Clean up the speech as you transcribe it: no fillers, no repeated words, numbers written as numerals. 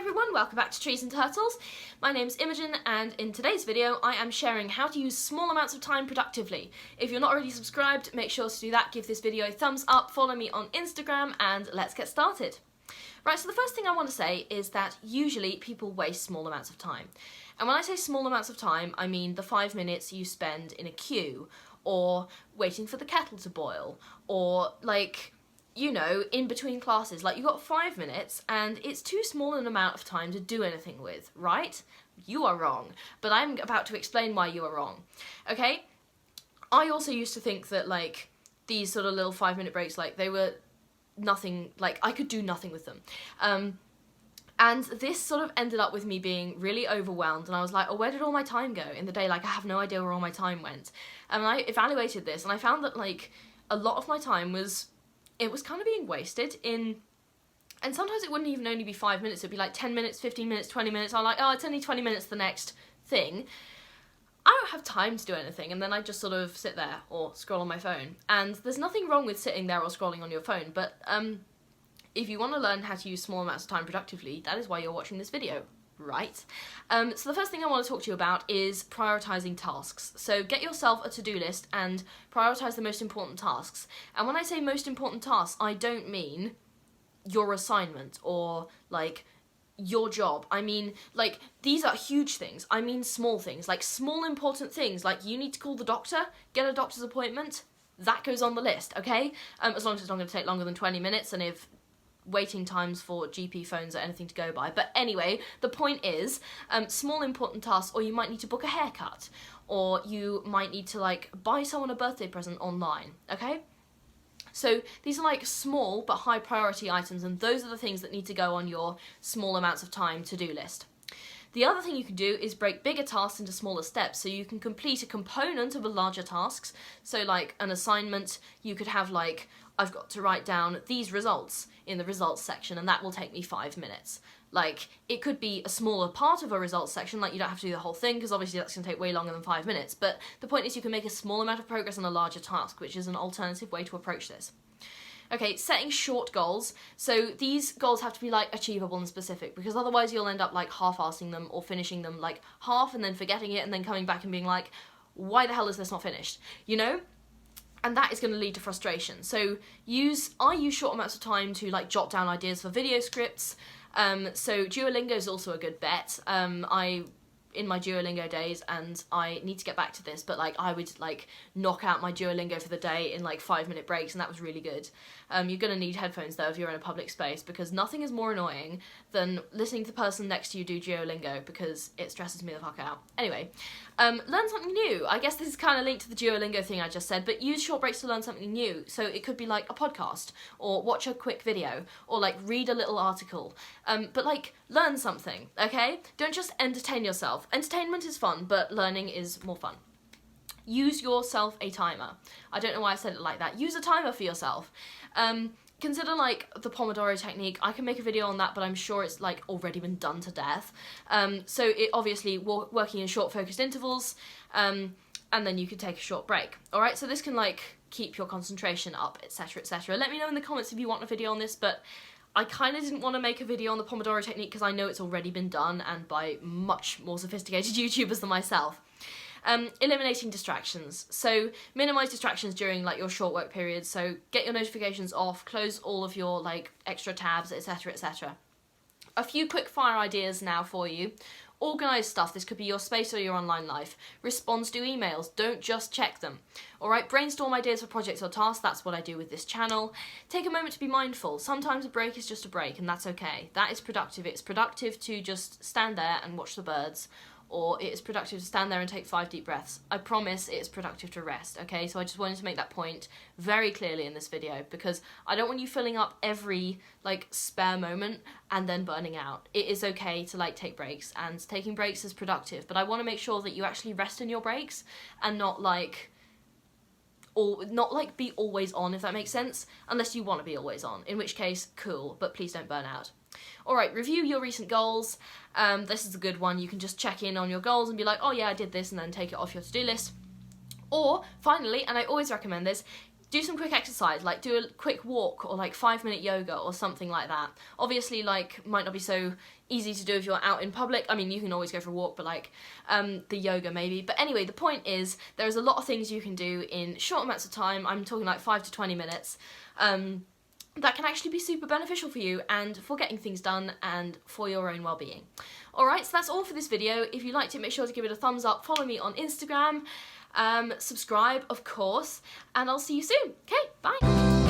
everyone, welcome back to Trees and Turtles. My name's Imogen and in today's video I am sharing how to use small amounts of time productively. If you're not already subscribed, make sure to do that, give this video a thumbs up, follow me on Instagram and let's get started. Right, so the first thing I want to say is that usually people waste small amounts of time. And when I say small amounts of time, I mean the 5 minutes you spend in a queue, or waiting for the kettle to boil, or like, you know, in between classes. Like, you've got 5 minutes and it's too small an amount of time to do anything with, right? You are wrong, but I'm about to explain why you are wrong, okay? I also used to think that, like, these sort of little 5-minute breaks, like, they were nothing, like, I could do nothing with them. And this sort of ended up with me being really overwhelmed, and I was like, oh, where did all my time go in the day? Like, I have no idea where all my time went. And I evaluated this, and I found that, like, a lot of my time was kind of being wasted in, and sometimes it wouldn't even only be 5 minutes, it'd be like 10 minutes, 15 minutes, 20 minutes. I'm like, oh, it's only 20 minutes the next thing. I don't have time to do anything, and then I just sort of sit there or scroll on my phone. And there's nothing wrong with sitting there or scrolling on your phone, but if you want to learn how to use small amounts of time productively, that is why you're watching this video, right? So the first thing I want to talk to you about is prioritizing tasks. So get yourself a to-do list and prioritize the most important tasks. And when I say most important tasks, I don't mean your assignment or like your job. I mean, like, these are huge things. I mean small things, like small important things, like you need to call the doctor, get a doctor's appointment. That goes on the list, okay? As long as it's not going to take longer than 20 minutes, and if waiting times for GP phones are anything to go by. But anyway, the point is, small important tasks, or you might need to book a haircut, or you might need to, like, buy someone a birthday present online, okay? So these are like small but high priority items, and those are the things that need to go on your small amounts of time to-do list. The other thing you can do is break bigger tasks into smaller steps, so you can complete a component of a larger task. So like an assignment, you could have like, I've got to write down these results in the results section, and that will take me 5 minutes. Like, it could be a smaller part of a results section, like you don't have to do the whole thing, because obviously that's going to take way longer than 5 minutes, but the point is you can make a small amount of progress on a larger task, which is an alternative way to approach this. Okay, setting short goals. So these goals have to be like achievable and specific, because otherwise you'll end up like half-assing them or finishing them like half and then forgetting it and then coming back and being like, why the hell is this not finished? You know? And that is going to lead to frustration. So I use short amounts of time to like jot down ideas for video scripts. So Duolingo is also a good bet. In my Duolingo days, and I need to get back to this, but like I would like knock out my Duolingo for the day in like 5-minute breaks, and that was really good. You're gonna need headphones though if you're in a public space, because nothing is more annoying than listening to the person next to you do Duolingo, because it stresses me the fuck out. Anyway, learn something new. I guess this is kind of linked to the Duolingo thing I just said, but use short breaks to learn something new. So it could be like a podcast, or watch a quick video, or like read a little article. But like learn something, okay? Don't just entertain yourself. Entertainment is fun, but learning is more fun. Use yourself a timer. I don't know why I said it like that. Use a timer for yourself. Consider like the Pomodoro technique. I can make a video on that, but I'm sure it's like already been done to death. So it obviously working in short focused intervals, and then you could take a short break. All right, so this can like keep your concentration up, etc., etc. Let me know in the comments if you want a video on this, but I kind of didn't want to make a video on the Pomodoro technique because I know it's already been done, and by much more sophisticated YouTubers than myself. Eliminating distractions. So minimize distractions during like your short work periods. So get your notifications off, close all of your like extra tabs, etc., etc. A few quick fire ideas now for you. Organise stuff. This could be your space or your online life. Respond to emails. Don't just check them. Alright, brainstorm ideas for projects or tasks. That's what I do with this channel. Take a moment to be mindful. Sometimes a break is just a break, and that's okay. That is productive. It's productive to just stand there and watch the birds, or it is productive to stand there and take 5 deep breaths. I promise it is productive to rest, okay? So I just wanted to make that point very clearly in this video, because I don't want you filling up every like spare moment and then burning out. It is okay to like take breaks, and taking breaks is productive, but I want to make sure that you actually rest in your breaks and not like be always on, if that makes sense, unless you want to be always on, in which case, cool, but please don't burn out. Alright, review your recent goals. This is a good one. You can just check in on your goals and be like, oh yeah, I did this, and then take it off your to-do list. Or, finally, and I always recommend this, do some quick exercise, like do a quick walk or like 5-minute yoga or something like that. Obviously, like, might not be so easy to do if you're out in public. I mean, you can always go for a walk, but like the yoga maybe. But anyway, the point is there's a lot of things you can do in short amounts of time. I'm talking like 5 to 20 minutes. That can actually be super beneficial for you and for getting things done and for your own well-being. Alright, so that's all for this video. If you liked it, make sure to give it a thumbs up, follow me on Instagram, subscribe, of course, and I'll see you soon. Okay, bye!